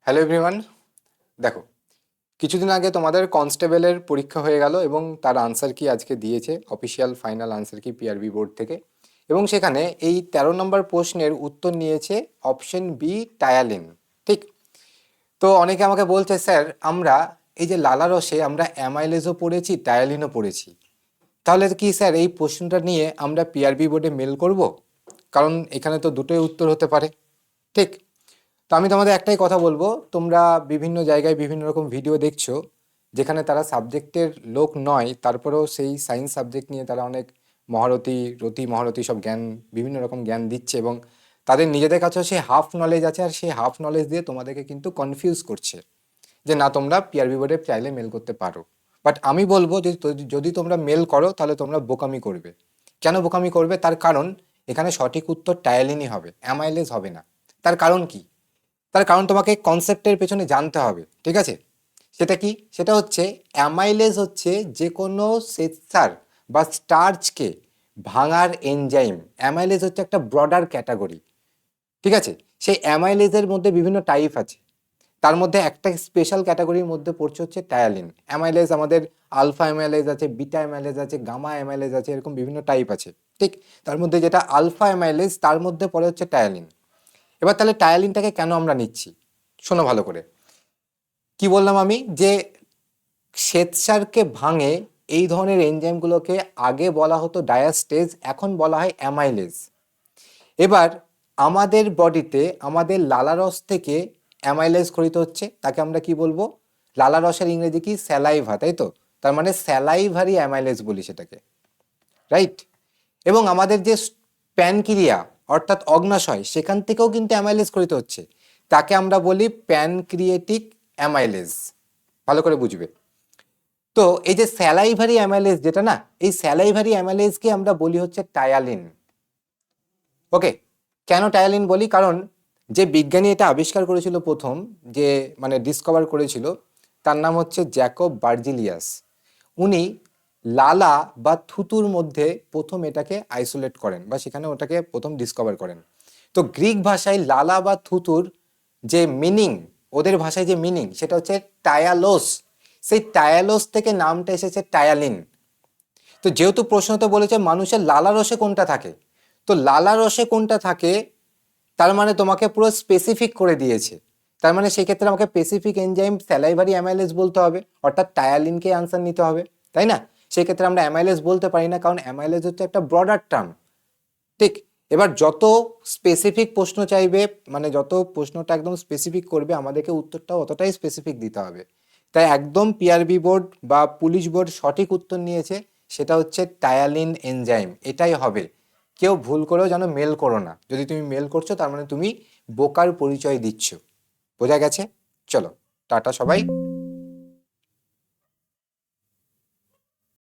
Hello everyone. দেখো, কিছুদিন আগে তোমাদের কনস্টেবলের পরীক্ষা হয়ে গেল এবং তার আনসার কি আজকে দিয়েছে, অফিসিয়াল ফাইনাল আনসার কি পিআরবি বোর্ড থেকে। এবং সেখানে এই 13 নম্বর প্রশ্নের উত্তর নিয়েছে অপশন বি, টায়ালিন। ঠিক। তো অনেকে আমাকে বলছে, স্যার আমরা এই যে লালারসে আমরা অ্যামাইলেজও পড়েছি, টায়ালিনও পড়েছি, তাহলে কি স্যার এই প্রশ্নটা নিয়ে আমরা পিআরবি বোর্ডে মেল করব? কারণ এখানে তো দুটোই উত্তর হতে পারে। ঠিক। তো আমি তোমাদের একটাই কথা বলবো, তোমরা বিভিন্ন জায়গায় বিভিন্ন রকম ভিডিও দেখছো যেখানে তারা সাবজেক্টের লোক নয়, তারপরেও সেই সায়েন্স সাবজেক্ট নিয়ে তারা অনেক মহারথী সব জ্ঞান, বিভিন্ন রকম জ্ঞান দিচ্ছে এবং তাদের নিজেদের কাছেও সেই হাফ নলেজ আছে, আর সেই হাফ নলেজ দিয়ে তোমাদেরকে কিন্তু কনফিউজ করছে যে না, তোমরা পিআরবি বোর্ডে চাইলে মেল করতে পারো। বাট আমি বলবো যে যদি তোমরা মেল করো তাহলে তোমরা বোকামি করবে। কেন বোকামি করবে? তার কারণ এখানে সঠিক উত্তর টায়ালিনই হবে, অ্যামাইলেজ হবে না। তার কারণ কি? তার কারণ তোমাকে কনসেপ্টের পেছনে জানতে হবে, ঠিক আছে? সেটা কি? সেটা হচ্ছে অ্যামাইলেজ হচ্ছে যে কোনো শ্বেতসার বা স্টার্চকে ভাঙার এনজাইম। অ্যামাইলেজ হচ্ছে একটা ব্রডার ক্যাটাগরি, ঠিক আছে? সেই অ্যামাইলেজের মধ্যে বিভিন্ন টাইপ আছে, তার মধ্যে একটা স্পেশাল ক্যাটাগরির মধ্যে পড়ছে হচ্ছে টায়ালিন অ্যামাইলেজ। আমাদের আলফা অ্যামাইলেজ আছে, বিটা অ্যামাইলেজ আছে, গামা অ্যামাইলেজ আছে, এরকম বিভিন্ন টাইপ আছে। ঠিক। তার মধ্যে যেটা আলফা অ্যামাইলেজ তার মধ্যে পড়ে হচ্ছে টায়ালিন। এবার তাহলে টায়ালিনটাকে কেন আমরা নিচ্ছি? শোনো ভালো করে। কি বললাম আমি? যে শ্বেতসারকে ভাঙে এই ধরনের এনজাইমগুলোকে আগে বলা হতো ডায়াস্টেজ, এখন বলা হয় অ্যামাইলেজ। এবার আমাদের বডিতে আমাদের লালারস থেকে অ্যামাইলেজ খরিত হচ্ছে, তাকে আমরা কি বলবো? লালারসের ইংরেজি কি? স্যালাইভা, তাই তো? তার মানে স্যালাইভারি অ্যামাইলেজ বলি সেটাকে, রাইট? এবং আমাদের যে প্যানক্রিয়া অর্থাৎ অগ্নাশয়, সেখান থেকেও কিন্তু অ্যামাইলেজ খরিত হচ্ছে, তাকে আমরা বলি প্যানক্রিয়েটিক অ্যামাইলেজ। ভালো করে বুঝবে। তো এই যে স্যালাইভারি অ্যামাইলেজ যেটা না, এই স্যালাইভারি অ্যামাইলেজকে আমরা বলি হচ্ছে টায়ালিন। ওকে। কেন টায়ালিন বলি? কারণ যে বিজ্ঞানী এটা আবিষ্কার করেছিল প্রথম, যে মানে ডিসকভার করেছিল, তার নাম হচ্ছে জ্যাকব বার্জিলিয়াস। উনি লালা বা থুতুর মধ্যে প্রথম এটাকে আইসোলেট করেন, বা সেখানে ওটাকে প্রথম ডিসকভার করেন। তো গ্রিক ভাষায় লালা বা থুতুর যে মিনিং, ওদের ভাষায় যে মিনিং, সেটা হচ্ছে টায়ালোস। সেই টায়ালোস থেকে নামটা এসেছে টায়ালিন। তো যেহেতু প্রশ্নতে বলেছে মানুষের লালারসে কোনটা থাকে, তো লালারসে কোনটা থাকে তার মানে তোমাকে পুরো স্পেসিফিক করে দিয়েছে। তার মানে সেক্ষেত্রে আমাকে স্পেসিফিক এনজাইম স্যালাইভারি অ্যামাইলেজ বলতে হবে, অর্থাৎ টায়ালিনকে আনসার নিতে হবে, তাই না? সেক্ষেত্রে আমরা অ্যামাইলেজ বলতে পারি না, কারণ অ্যামাইলেজ হচ্ছে একটা ব্রডার টার্ম। ঠিক। এবার যত স্পেসিফিক প্রশ্ন চাইবে, মানে যত প্রশ্নটা একদম স্পেসিফিক করবে, আমাদেরকে উত্তরটাও অতটাই স্পেসিফিক দিতে হবে। তাই একদম পিআরবি বোর্ড বা পুলিশ বোর্ড সঠিক উত্তর নিয়েছে, সেটা হচ্ছে টায়ালিন এনজাইম, এটাই হবে। কেউ ভুল করেও যেন মেল করো না। যদি তুমি মেল করছো তার মানে তুমি বোকার পরিচয় দিচ্ছ। বোঝা গেছে? চলো, টাটা সবাই।